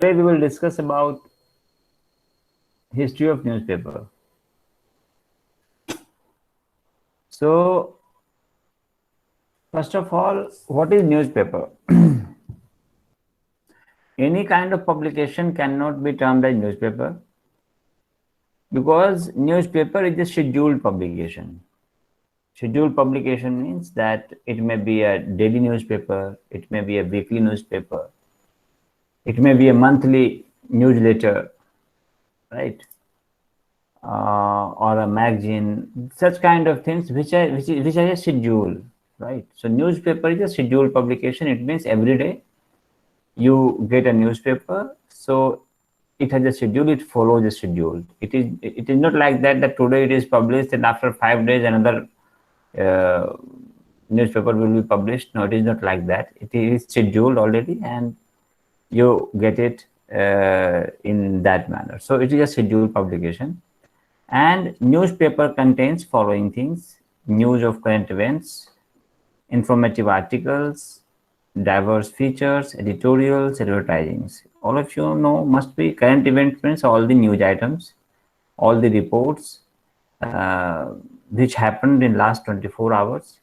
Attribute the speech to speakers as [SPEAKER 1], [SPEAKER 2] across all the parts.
[SPEAKER 1] Today we will discuss about history of newspaper. So, first of all, what is newspaper? Any kind of publication cannot be termed as newspaper because newspaper is a scheduled publication. Scheduled publication means that it may be a daily newspaper, it may be a weekly newspaper, it may be a monthly newsletter, right? Or a magazine, such kind of things which are a schedule, right? So newspaper is a scheduled publication. It means every day you get a newspaper, so it has a schedule, it follows a schedule. It is not like that today it is published and after 5 days another uh, newspaper will be published. No, it is not like that. It is scheduled already and you get it in that manner. So it is a scheduled publication. And newspaper contains following things: news of current events, informative articles, diverse features, editorials, advertisings. All of you know must be current event means all the news items, all the reports which happened in last 24 hours.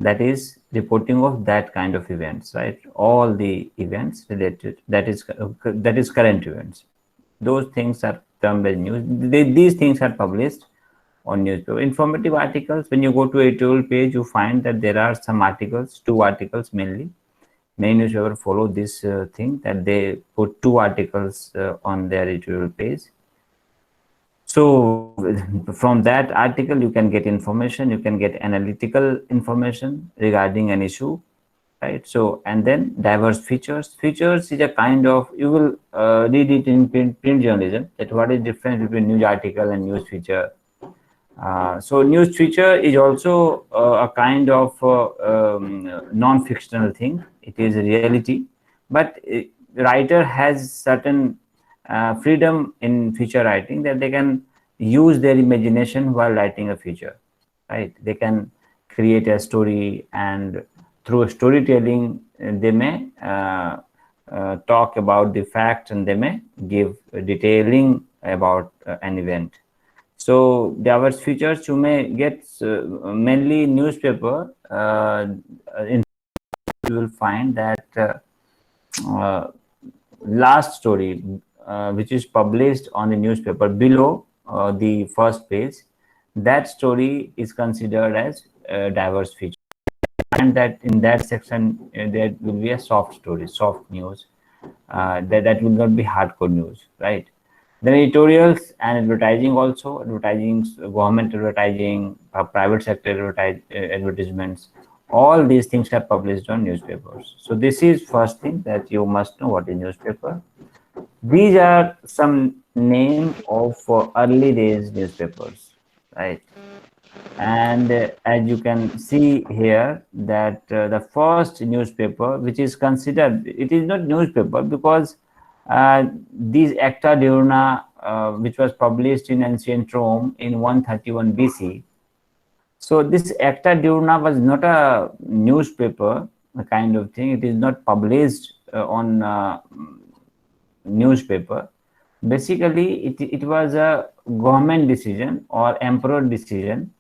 [SPEAKER 1] That is reporting of that kind of events, right? All the events related, that is current events. Those things are termed as news. These things are published on newspaper. Informative articles, when you go to editorial page, you find that there are some articles, 2 articles mainly. Many newspapers follow this thing that they put 2 articles on their editorial page. So from that article, you can get information, you can get analytical information regarding an issue, right? So, and then diverse features. Features is a kind of, you will read it in print journalism, that what is difference between news article and news feature. So news feature is also a kind of non-fictional thing. It is a reality, but writer has certain freedom in feature writing, that they can use their imagination while writing a feature, right? They can create a story, and through storytelling they may talk about the facts, and they may give detailing about an event. So diverse features you may get mainly newspaper. In you will find that last story which is published on the newspaper below the first page, that story is considered as diverse feature. And that in that section there will be a soft story, soft news, that will not be hardcore news, right? Then editorials and advertising also. Advertising, government advertising, private sector advertisements, all these things are published on newspapers. So this is first thing, that you must know what is newspaper. These are some name of early days newspapers, right? And as you can see here, that the first newspaper which is considered, it is not newspaper because these Acta Diurna, which was published in ancient Rome in 131 BC. So this Acta Diurna was not a newspaper kind of thing. It is not published on newspaper. Basically, it was a government decision or emperor decision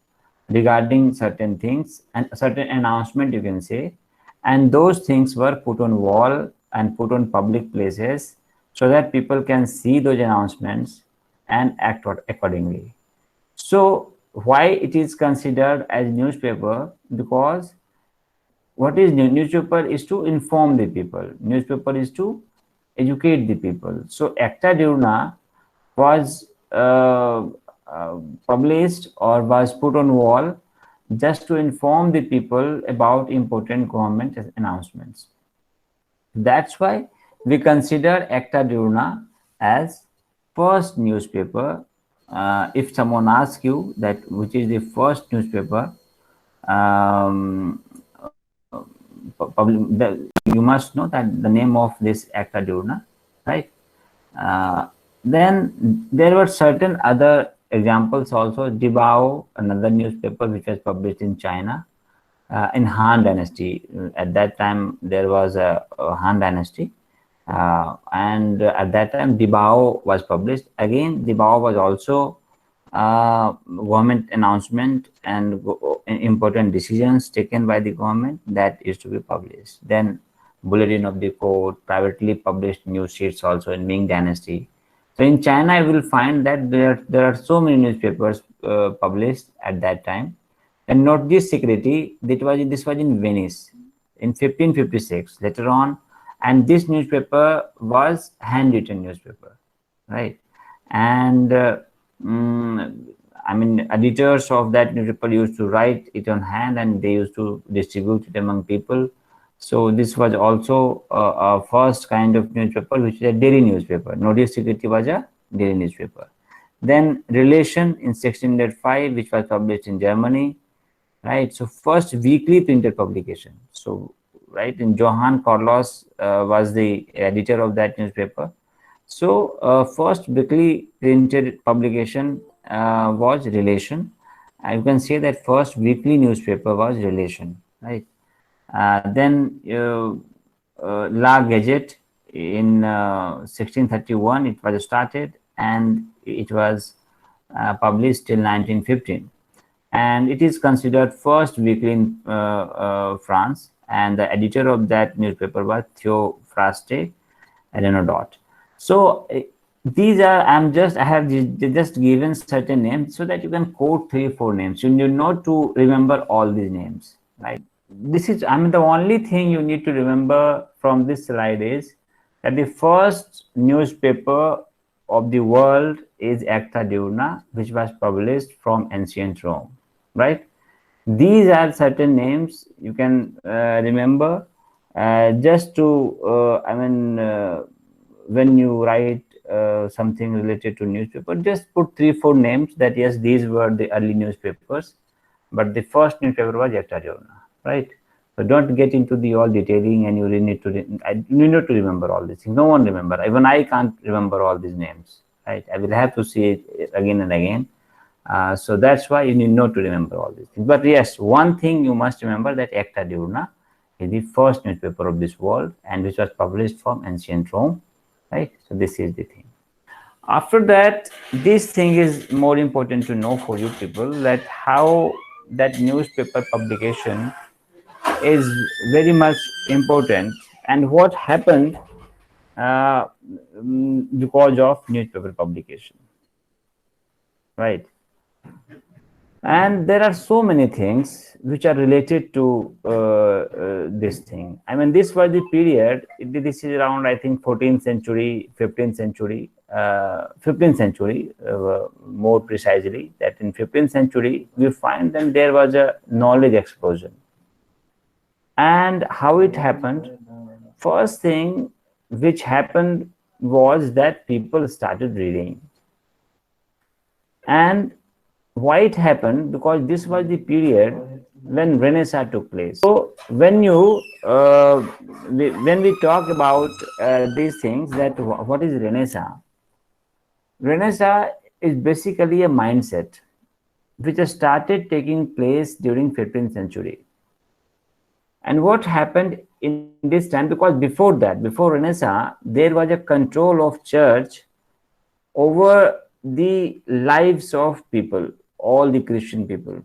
[SPEAKER 1] regarding certain things and certain announcement, you can say, and those things were put on wall and put on public places so that people can see those announcements and act accordingly. So why it is considered as newspaper? Because what is newspaper is to inform the people, newspaper is to educate the people. So Acta Diurna was published or was put on wall just to inform the people about important government announcements. That's why we consider Acta Diurna as first newspaper. If someone asks you that which is the first newspaper, you must know that the name of this Acta Diurna, right? Then there were certain other examples also. Dibao, another newspaper which was published in China in Han Dynasty. At that time, there was a Han Dynasty, and at that time Dibao was published. Again, Dibao was also government announcement and important decisions taken by the government that is to be published. Then Bulletin of the Court, privately published news sheets also in Ming Dynasty. So in China, I will find that there are so many newspapers published at that time. And note this security, this was in Venice in 1556. Later on, and this newspaper was handwritten newspaper, right? And I mean, editors of that newspaper used to write it on hand, and they used to distribute it among people. So this was also a first kind of newspaper, which is a daily newspaper. Notice Security was a daily newspaper. Then Relation in 1605, which was published in Germany, right? So first weekly printed publication. So right, and Johann Carlos was the editor of that newspaper. So first weekly printed publication was Relation. You can say that first weekly newspaper was Relation, right? Then La Gazette in 1631 it was started, and it was published till 1915, and it is considered first weekly in France, and the editor of that newspaper was Theophraste Renaudot. So these are I have just given certain names so that you can quote 3-4 names. You need not to remember all these names, right? This is, I mean, the only thing you need to remember from this slide is that the first newspaper of the world is Acta Diurna, which was published from ancient Rome, right? These are certain names you can remember just to, when you write something related to newspaper, just put 3-4 names that yes, these were the early newspapers, but the first newspaper was Acta Diurna, right? So don't get into the all detailing, and you really need to remember all these things. No one remember. Even I can't remember all these names, right? I will have to see it again and again. So that's why you need not to remember all these things. But yes, one thing you must remember, that Acta Diurna is the first newspaper of this world, and which was published from ancient Rome, right? So this is the thing. After that, this thing is more important to know for you people, that how that newspaper publication is very much important, and what happened because of newspaper publication, right? And there are so many things which are related to this thing. I mean, this was the period, this is around, I think, 14th century, 15th century, 15th century, more precisely, that in 15th century, we find that there was a knowledge explosion. And how it happened? First thing which happened was that people started reading. And why it happened? Because this was the period when Renaissance took place. So when you when we talk about these things, that what is Renaissance? Renaissance is basically a mindset which started taking place during 15th century. And what happened in this time? Because before that, before Renaissance, there was a control of church over the lives of people, all the Christian people.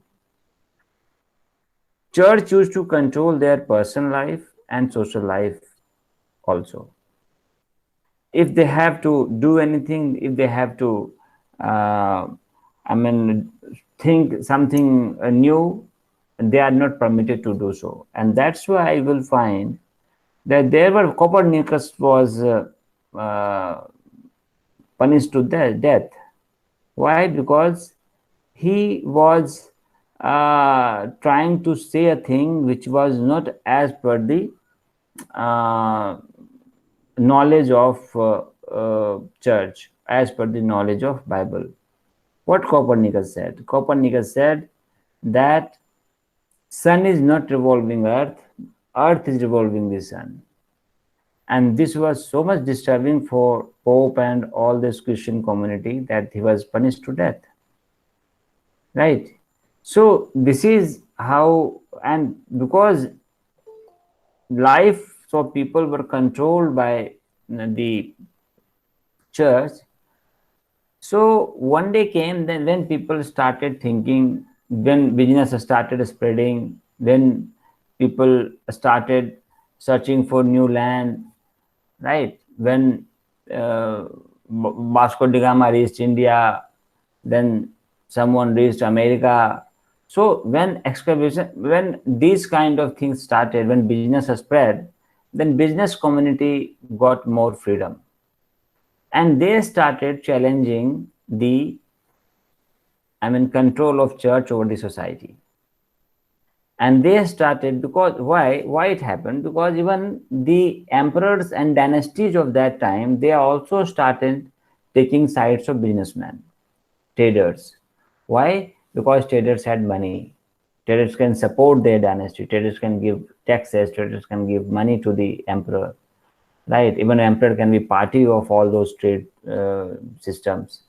[SPEAKER 1] Church used to control their personal life and social life also. If they have to do anything, if they have to, think something new, they are not permitted to do so. And that's why I will find that there were Copernicus was punished to death. Why? Because he was trying to say a thing which was not as per the knowledge of church, as per the knowledge of Bible. What Copernicus said? Copernicus said that sun is not revolving earth is revolving the sun. And this was so much disturbing for Pope and all this Christian community that he was punished to death, right? So this is how, and because life, so people were controlled by the church. So one day came then when people started thinking, when business started spreading, when people started searching for new land, right? When Vasco da Gama reached India, then someone reached America. So when excavation, when these kind of things started, when business spread, then business community got more freedom, and they started challenging the, I mean, control of church over the society. And they started, because why it happened, because even the emperors and dynasties of that time, they also started taking sides of businessmen, traders. Why? Because traders had money. Traders can support their dynasty, traders can give taxes, traders can give money to the emperor, right? Even emperor can be party of all those trade systems.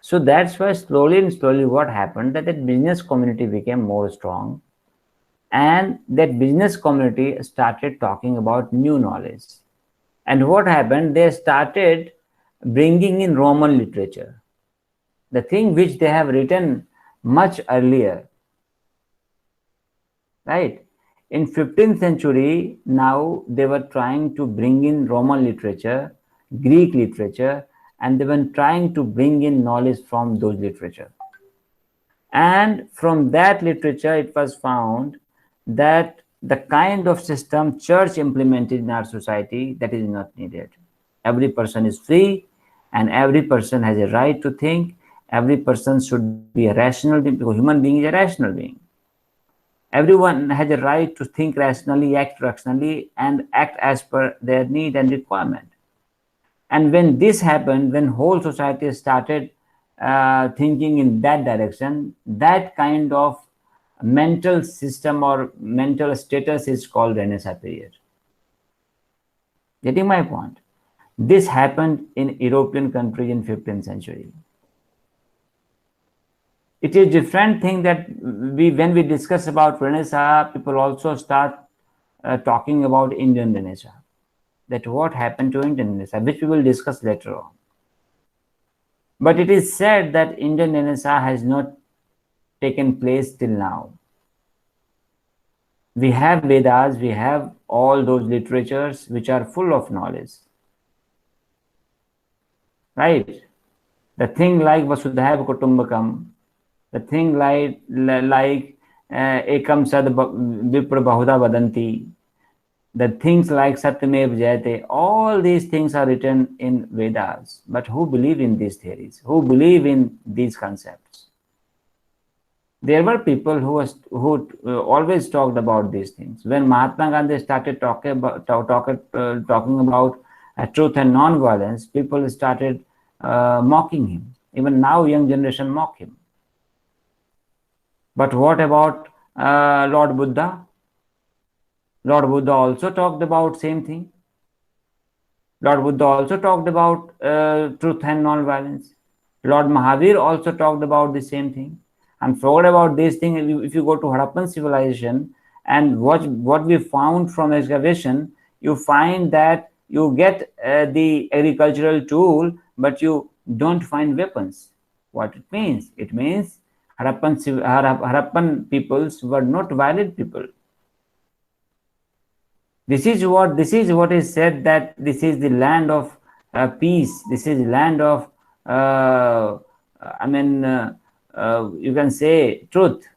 [SPEAKER 1] So that's why slowly and slowly what happened, that the business community became more strong, and that business community started talking about new knowledge. And what happened, they started bringing in Roman literature, the thing which they have written much earlier, right? In 15th century, now they were trying to bring in Roman literature, Greek literature, and they were trying to bring in knowledge from those literature. And from that literature, it was found that the kind of system church implemented in our society, that is not needed. Every person is free, and every person has a right to think. Every person should be a rational being, because human being is a rational being. Everyone has a right to think rationally, act rationally, and act as per their need and requirement. And when this happened, when whole society started thinking in that direction, that kind of mental system or mental status is called Renaissance period. Getting my point? This happened in European countries in 15th century. It is different thing that when we discuss about Renaissance, people also start talking about Indian Renaissance. That what happened to Indian Renaissance, which we will discuss later on. But it is said that Indian Renaissance has not taken place till now. We have Vedas, we have all those literatures which are full of knowledge. Right? The thing like Vasudhaiva Kutumbakam, the thing like Ekam Sad Vipra Bahuda Vadanti, the things like Satyamev Jayate, all these things are written in Vedas. But who believe in these theories? Who believe in these concepts? There were people who always talked about these things. When Mahatma Gandhi started talking about truth and non-violence, people started mocking him. Even now, young generation mock him. But what about Lord Buddha? Lord Buddha also talked about same thing. Lord Buddha also talked about truth and non-violence. Lord Mahavir also talked about the same thing. And forget about this thing. If you go to Harappan civilization and watch what we found from excavation, you find that you get the agricultural tool, but you don't find weapons. What it means? It means Harappan peoples were not violent people. This is what is said, that this is the land of peace. This is the land of you can say truth,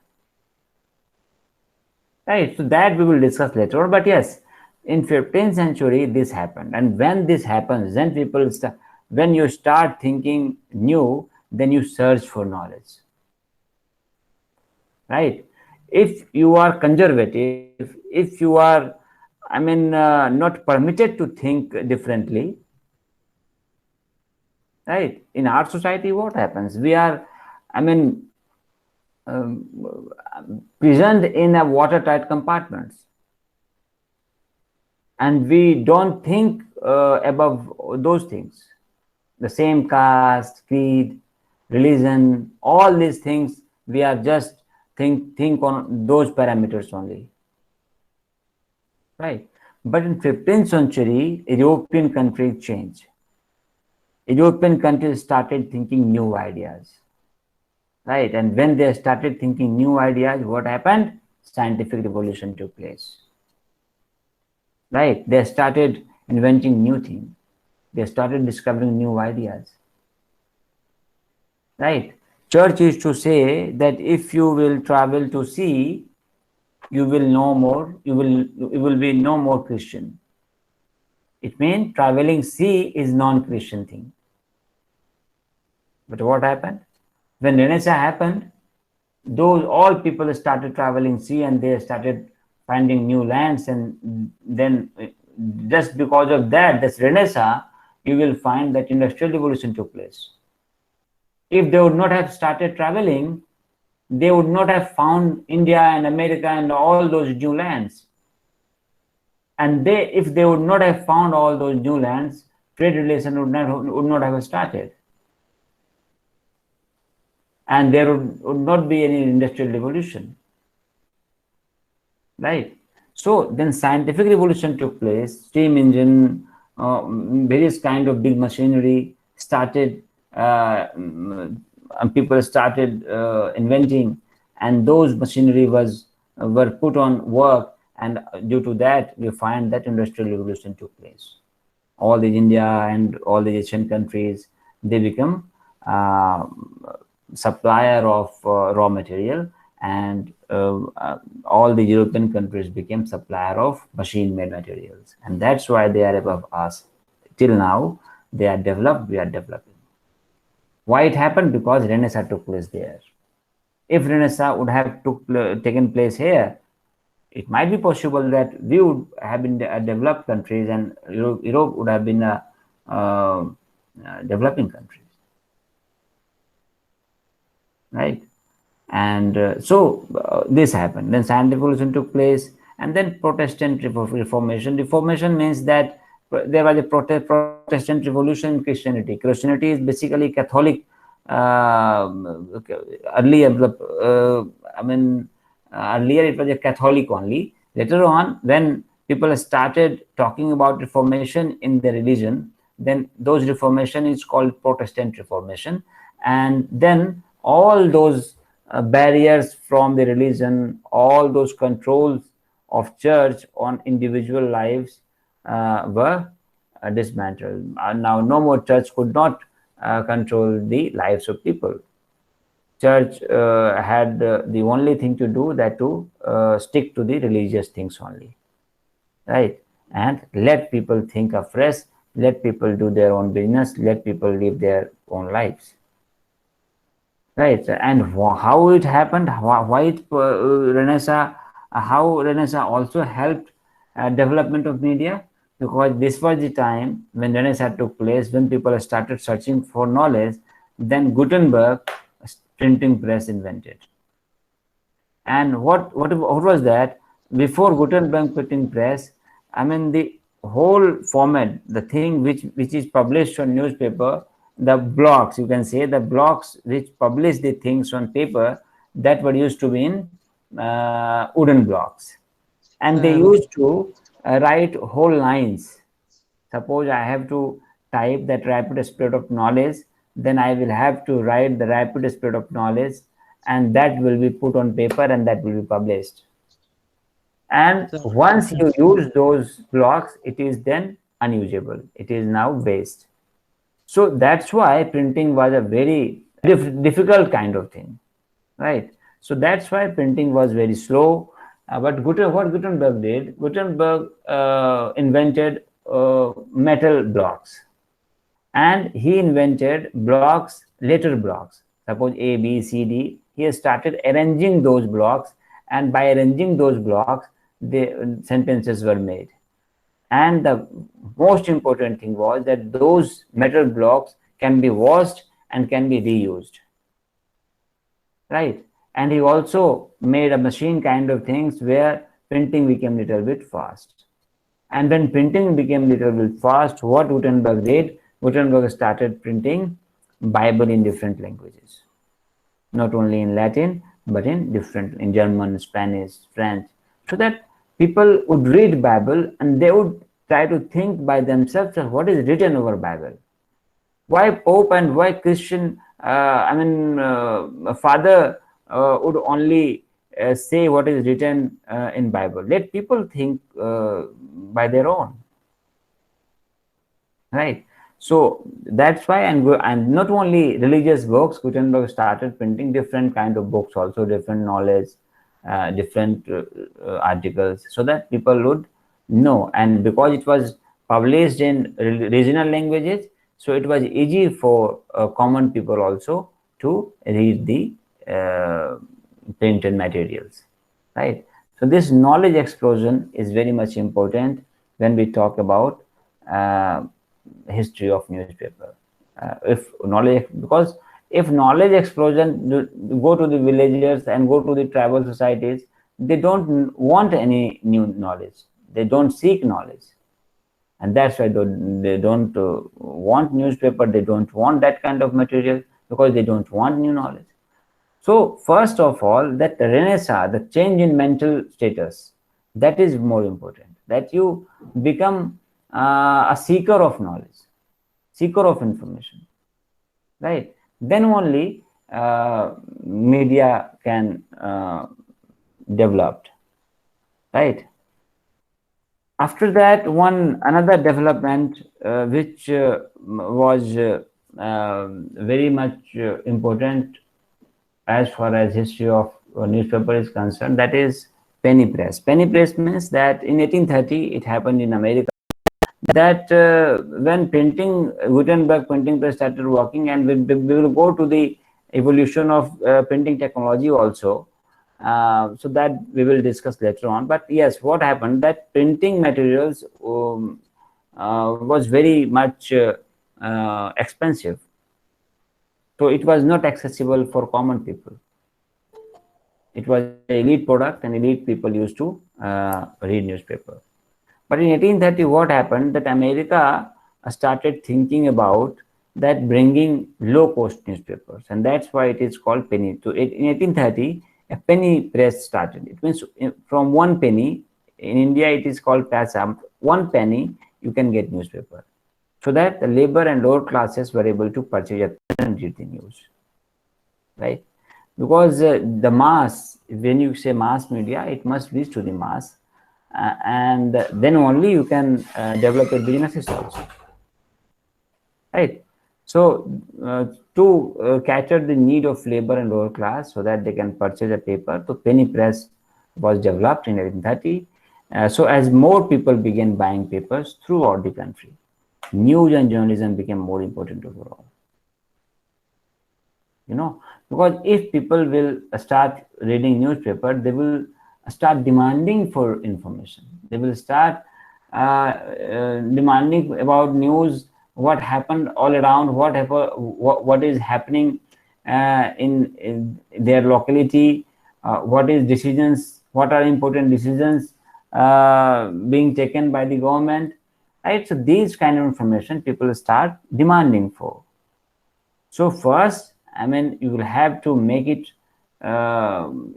[SPEAKER 1] right? So that we will discuss later on. But yes, in 15th century this happened, and when this happens, then people when you start thinking new, then you search for knowledge, right? If you are conservative, if you are not permitted to think differently, right? In our society, what happens? We are prisoned in a watertight compartments, and we don't think above those things. The same caste, creed, religion, all these things, we are just think on those parameters only, right? But in 15th century, European countries changed. European countries started thinking new ideas, right? And when they started thinking new ideas, what happened? Scientific revolution took place, right? They started inventing new things. They started discovering new ideas, right? Church used to say that if you will travel to sea, you will no more, you will be no more Christian. It means traveling sea is non-Christian thing. But what happened? When Renaissance happened, those all people started traveling sea and they started finding new lands, and then just because of that, this Renaissance, you will find that industrial revolution took place. If they would not have started traveling, they would not have found India and America and all those new lands. And if they would not have found all those new lands, trade relation would not have started. And there would not be any industrial revolution, right? So then scientific revolution took place. Steam engine, various kind of big machinery started, and people started inventing, and those machinery were put on work, and due to that we find that industrial revolution took place. All the India and all the Asian countries, they become supplier of raw material, and all the European countries became supplier of machine-made materials, and that's why they are above us. Till now, they are developed, we are developing. Why it happened? Because Renaissance took place there. If Renaissance would have taken place here, it might be possible that we would have been developed countries, and Europe would have been a developing countries, right? And so this happened. Then scientific revolution took place, and then Protestant Reformation. Reformation means that there was a Protestant revolution in Christianity. Christianity is basically Catholic. Earlier it was a Catholic only. Later on, when people started talking about Reformation in the religion, then those Reformation is called Protestant Reformation, and then all those barriers from the religion, all those controls of church on individual lives were dismantled. Now no more church could not control the lives of people. Church had the only thing to do that to stick to the religious things only, right? And let people think afresh, let people do their own business, let people live their own lives, right? And how it happened, why it Renaissance, how Renaissance also helped development of media, because this was the time when Renaissance took place, when people started searching for knowledge. Then Gutenberg printing press invented. And what was that? Before Gutenberg printing press, I mean, the whole format, the thing which is published on newspaper, the blocks, you can say the blocks which publish the things on paper, that were used to be in wooden blocks, and they used to write whole lines. Suppose I have to type that rapid spread of knowledge, then I will have to write the rapid spread of knowledge, and that will be put on paper and that will be published. And once you use those blocks, it is then unusable. It is now waste. So that's why printing was a very difficult kind of thing, right? So that's why printing was very slow. But what Gutenberg did, Gutenberg invented metal blocks, and he invented blocks, letter blocks. Suppose A, B, C, D. He started arranging those blocks, and by arranging those blocks, the sentences were made. And the most important thing was that those metal blocks can be washed and can be reused, right? And he also made a machine kind of things where printing became a little bit fast. And when printing became a little bit fast, what Gutenberg did, Gutenberg started printing Bible in different languages, not only in Latin, but in German, Spanish, French, so that people would read Bible and they would try to think by themselves what is written over Bible. Why Pope and why Christian, Father would only say what is written in Bible. Let people think by their own, right? So that's why, and not only religious books, Gutenberg started printing different kind of books, also different knowledge, different articles, so that people would know. And because it was published in regional languages, so it was easy for common people also to read the printed materials, right? So this knowledge explosion is very much important when we talk about history of newspaper. If knowledge, because if knowledge explosion go to the villagers and go to the tribal societies, they don't want any new knowledge. They don't seek knowledge, and that's why they don't want newspaper. They don't want that kind of material because they don't want new knowledge. So first of all, that renaissance, the change in mental status, that is more important. That you become a seeker of knowledge, seeker of information, right? Then only media can develop, right? After that, another development which was very much important as far as history of newspaper is concerned, that is penny press. Penny press means that in 1830 it happened in America, that when Gutenberg printing press started working, and we will go to the evolution of printing technology also, so that we will discuss later on. But yes, what happened, that printing materials was very much expensive, so it was not accessible for common people. It was an elite product, and elite people used to read newspaper. But in 1830, what happened, that America started thinking about that bringing low-cost newspapers, and that's why it is called penny. So in 1830, a penny press started. It means from 1 penny, in India it is called paisa, 1 penny you can get newspaper, so that the labor and lower classes were able to purchase a pen and read the news, right? Because the mass, when you say mass media, it must reach to the mass, and then only you can develop your businesses also, right? So to cater the need of labor and lower class so that they can purchase a paper, so penny press was developed in 1830. So as more people began buying papers throughout the country, news and journalism became more important overall. Because if people will start reading newspaper, they will start demanding for information. They will start demanding about news, what happened all around, what is happening in their locality, what is decisions, what are important decisions being taken by the government, right? So these kind of information people start demanding for. So first, you will have to make it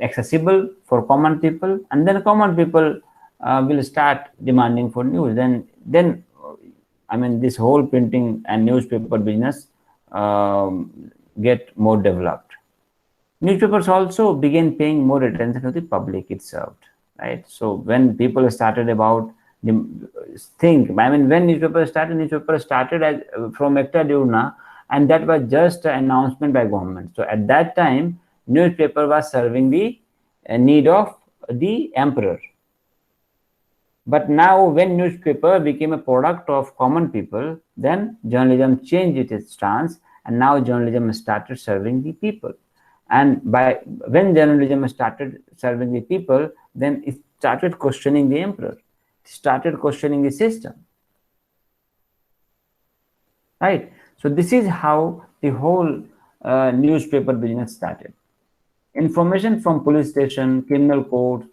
[SPEAKER 1] accessible for common people, and then common people will start demanding for news. Then this whole printing and newspaper business get more developed. Newspapers also began paying more attention to the public it served, right? So when people started about when newspaper started as from Acta Diurna, and that was just an announcement by government. So at that time, newspaper was serving the need of the emperor. But now when newspaper became a product of common people, then journalism changed its stance, and now journalism started serving the people. And when journalism started serving the people, then it started questioning the emperor, started questioning the system, right? So this is how the whole newspaper business started. Information from police station, criminal courts,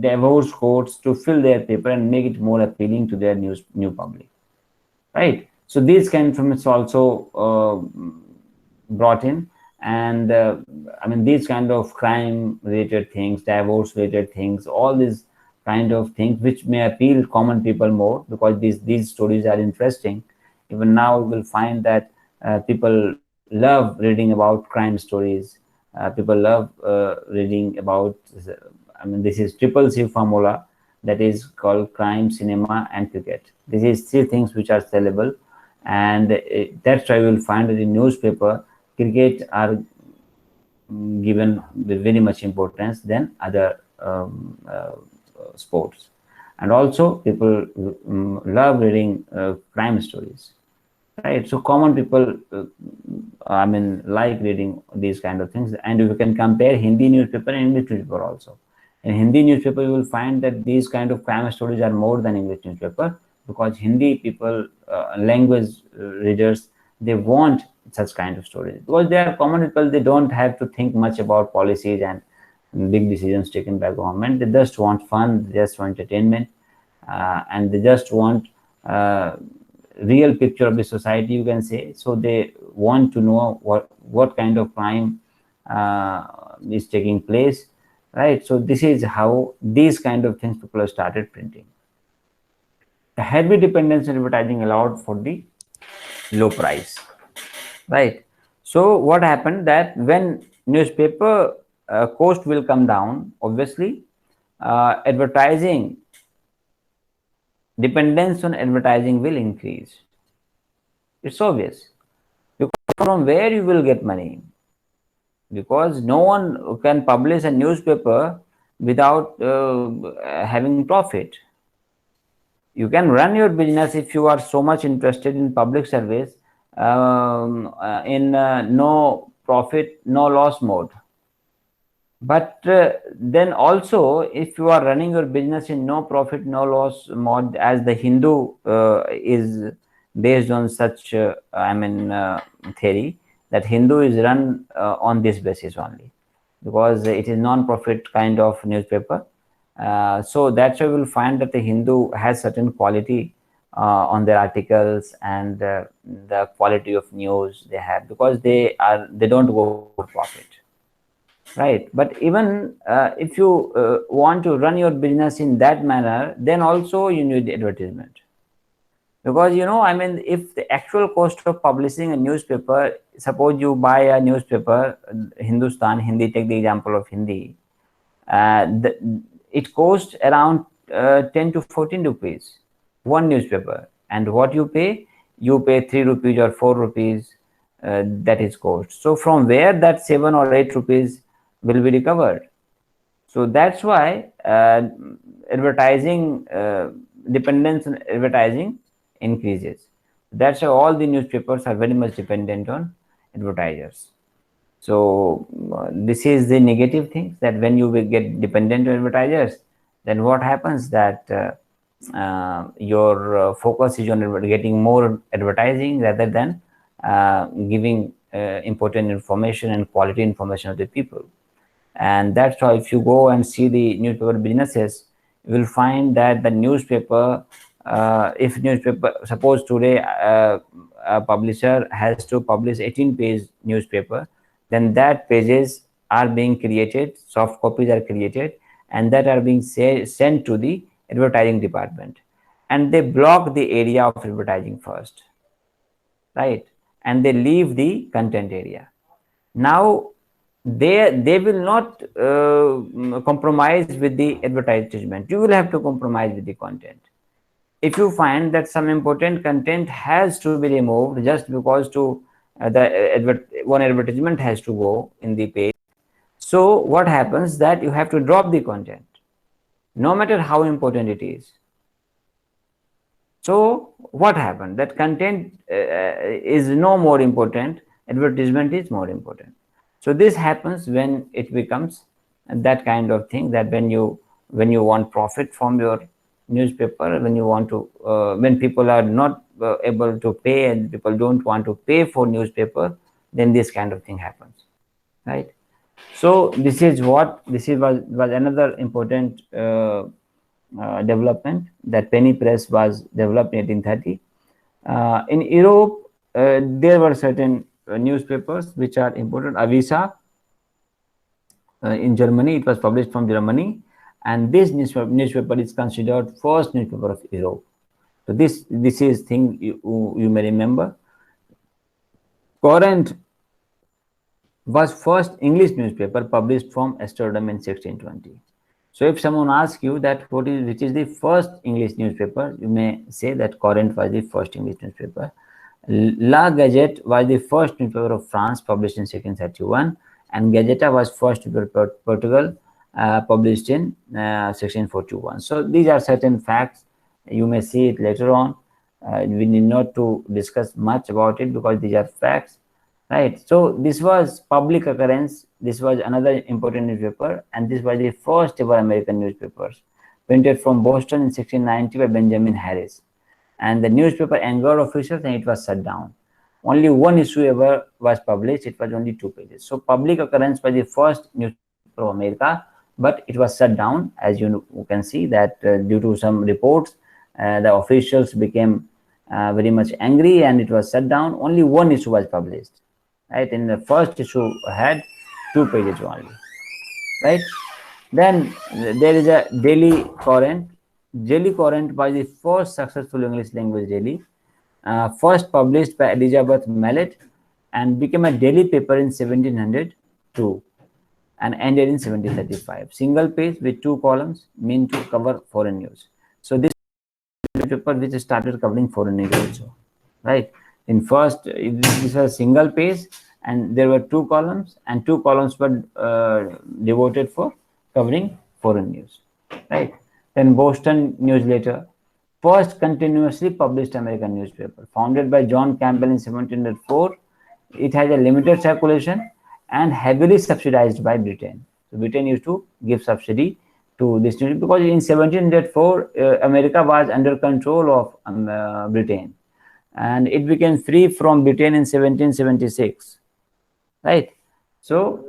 [SPEAKER 1] divorce courts to fill their paper and make it more appealing to their new public, right? So these kind of information also brought in, and these kind of crime related things, divorce related things, all these kind of things which may appeal common people more, because these stories are interesting. Even now we will find that people love reading about crime stories. People love reading about, I mean, this is triple C formula, that is called crime, cinema, and cricket. This is three things which are sellable, and that's why you will find that in newspaper, cricket are given with very much importance than other sports. And also people love reading crime stories, right? So common people, I mean, like reading these kind of things. And you can compare Hindi newspaper and English newspaper also. In Hindi newspaper, you will find that these kind of crime stories are more than English newspaper, because Hindi people, language readers, they want such kind of stories, because they are common people. They don't have to think much about policies and big decisions taken by government. They just want fun, they just want entertainment, and they just want real picture of the society, you can say. So they want to know what kind of crime is taking place, right? So this is how these kind of things people have started printing. The heavy dependence on advertising allowed for the low price, right? So what happened, that when newspaper cost will come down, obviously advertising, dependence on advertising will increase. It's obvious, because from where you will get money, because no one can publish a newspaper without having profit. You can run your business if you are so much interested in public service, in no profit no loss mode. But then also, if you are running your business in no profit no loss mode, as the Hindu is based on such I mean theory, that Hindu is run on this basis only, because it is non-profit kind of newspaper. So that's why we will find that the Hindu has certain quality on their articles, and the quality of news they have, because they don't go for profit, right? But even if you want to run your business in that manner, then also you need advertisement, because I mean, if the actual cost of publishing a newspaper, suppose you buy a newspaper, Hindustan Hindi, take the example of Hindi, it costs around 10 to 14 rupees one newspaper, and what you pay 3 rupees or 4 rupees, that is cost. So from where that 7 or 8 rupees will be recovered? So that's why advertising, dependence on advertising increases. That's why all the newspapers are very much dependent on advertisers. So this is the negative thing, that when you will get dependent on advertisers, then what happens, that your focus is on getting more advertising rather than giving important information and quality information to the people. And that's why if you go and see the newspaper businesses, you will find that the newspaper, if newspaper, suppose today a publisher has to publish 18-page newspaper, then that pages are being created, soft copies are created, and that are being sent to the advertising department, and they block the area of advertising first, right? And they leave the content area. Now they will not compromise with the advertisement. You will have to compromise with the content. If you find that some important content has to be removed just because to one advertisement has to go in the page, so what happens, that you have to drop the content, no matter how important it is. So what happened, that content is no more important, advertisement is more important. So this happens when it becomes that kind of thing, that when you want profit from your newspaper, when you want to when people are not able to pay, and people don't want to pay for newspaper, then this kind of thing happens, right? So this was another important development, that penny press was developed in 1830. In Europe, there were certain newspapers which are important. Avisa in Germany, it was published from Germany, and this newspaper is considered first newspaper of Europe. So this is thing you may remember. Courant was first English newspaper published from Amsterdam in 1620. So if someone asks you that which is the first English newspaper, you may say that Courant was the first English newspaper. La Gazette was the first newspaper of France, published in 1631, and Gazeta was first newspaper Portugal, published in 1641. So these are certain facts. You may see it later on. We need not to discuss much about it because these are facts, right? So this was public occurrence. This was another important newspaper, and this was the first ever American newspapers, printed from Boston in 1690 by Benjamin Harris. And the newspaper angered officials and it was shut down. Only one issue ever was published. It was only 2 pages. So public occurrence was the first newspaper of America, but it was shut down. As you can see that due to some reports, the officials became very much angry and it was shut down. Only one issue was published, right? In the first issue had 2 pages only, right? Then there is a daily Courant. Daily Courant was the first successful English language daily, first published by Elizabeth Mallet, and became a daily paper in 1702 and ended in 1735. Single page with 2 columns, meant to cover foreign news. So this paper which started covering foreign news also, right? In first, this was single page, and there were 2 columns, and 2 columns were devoted for covering foreign news, right? Then Boston Newsletter, first continuously published American newspaper, founded by John Campbell in 1704. It has a limited circulation and heavily subsidized by Britain. So Britain used to give subsidy to this newspaper because in 1704 America was under control of Britain, and it became free from Britain in 1776, right? So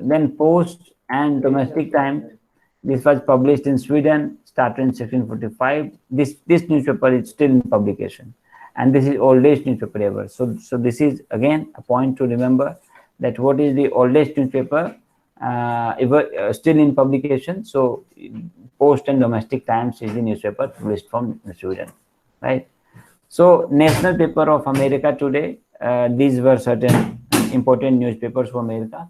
[SPEAKER 1] then Post and Domestic Times, this was published in Sweden, started in 1645. This newspaper is still in publication, and this is oldest newspaper ever. So this is again a point to remember, that what is the oldest newspaper ever still in publication. So Post and Domestic Times is the newspaper published from Sweden, right? So national paper of America today, these were certain important newspapers for America.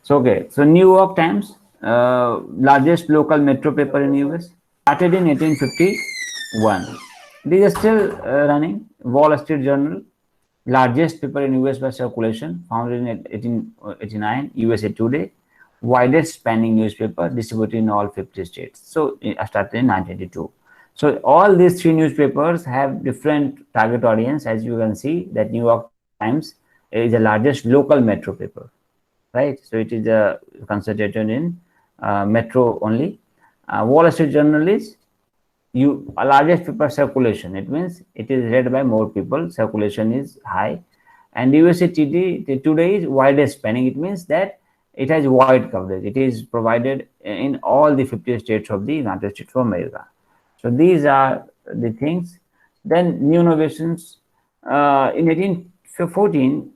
[SPEAKER 1] So okay, so New York Times, largest local metro paper in US, started in 1851. These are still running. Wall Street Journal, largest paper in US by circulation, founded in 1889. USA Today, widest spanning newspaper, distributed in all 50 states. So it started in 1982. So all these 3 newspapers have different target audience. As you can see, that New York Times is the largest local metro paper, right? So it is concentrated in metro only. Wall Street Journal is a largest paper circulation. It means it is read by more people. Circulation is high. And USA Today is widest spanning. It means that it has wide coverage. It is provided in all the 50 states of the United States of America. So these are the things. Then new innovations. In 1814,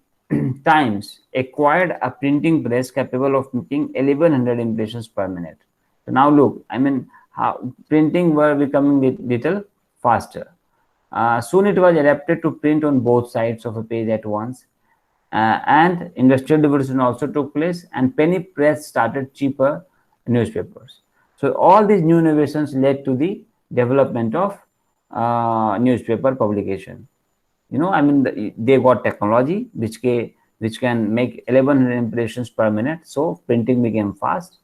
[SPEAKER 1] Times acquired a printing press capable of making 1100 impressions per minute. So now look, I mean, how printing were becoming little faster. Soon it was adapted to print on both sides of a page at once. And industrial revolution also took place, and penny press started cheaper newspapers. So all these new innovations led to the development of newspaper publication. You know, I mean, they got technology which can make 1100 impressions per minute. So printing became fast.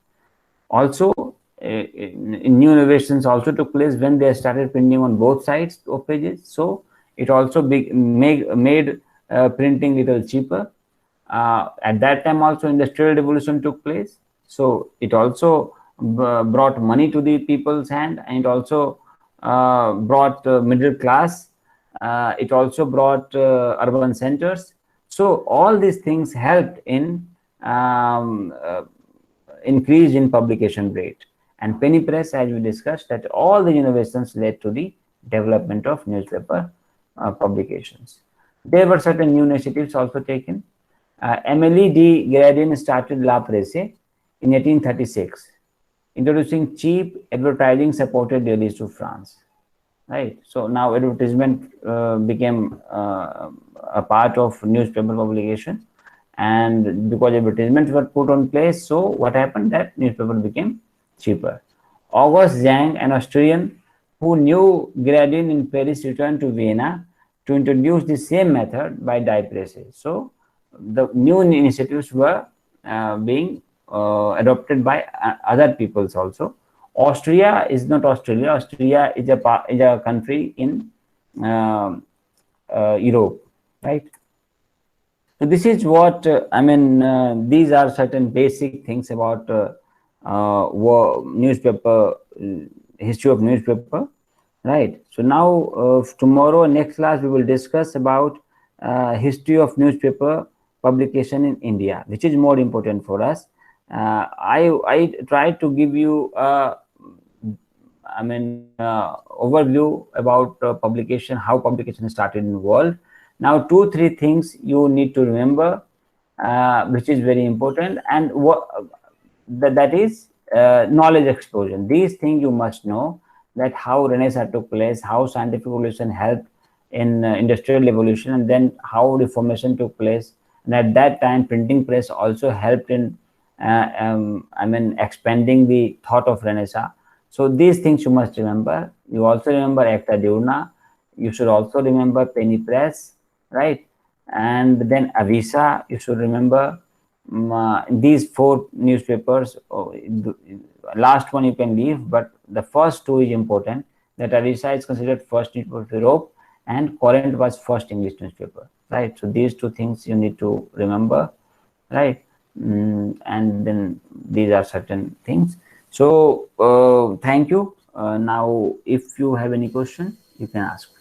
[SPEAKER 1] Also, new innovations also took place when they started printing on both sides of pages. So it also made printing little cheaper. At that time also industrial revolution took place. So it also brought money to the people's hand, and it also brought middle class. It also brought urban centers. So all these things helped in increase in publication rate. And penny press, as we discussed, that all the innovations led to the development of newspaper publications. There were certain new initiatives also taken. Emily D. Gradin started La Presse in 1836. introducing cheap advertising supported dailies to France. Right. So now advertisement became a part of newspaper publication, and because advertisements were put on place, so what happened, that newspaper became cheaper. August Zhang, an Austrian who knew Gradin in Paris, returned to Vienna to introduce the same method by die presses. So the new initiatives were being adopted by other peoples also. Austria is not Australia. Austria is a country in uh, Europe, right? So this is what I mean. These are certain basic things about newspaper, history of newspaper, right? So now tomorrow, next class, we will discuss about history of newspaper publication in India, which is more important for us. I tried to give you overview about publication, how publication started in the world. Now, 2-3 things you need to remember, which is very important, and what that is knowledge explosion. These things you must know, that how Renaissance took place, how scientific revolution helped in industrial revolution, and then how Reformation took place. And at that time, printing press also helped in expanding the thought of Renaissance. So these things you must remember. You also remember Acta Diurna. You should also remember penny press, right? And then Avisa. You should remember these 4 newspapers. Last one you can leave, but the first 2 is important. That Avisa is considered first newspaper of Europe, and Courant was first English newspaper, right? So these 2 things you need to remember, right? And then these are certain things. So thank you. Now, if you have any question, you can ask.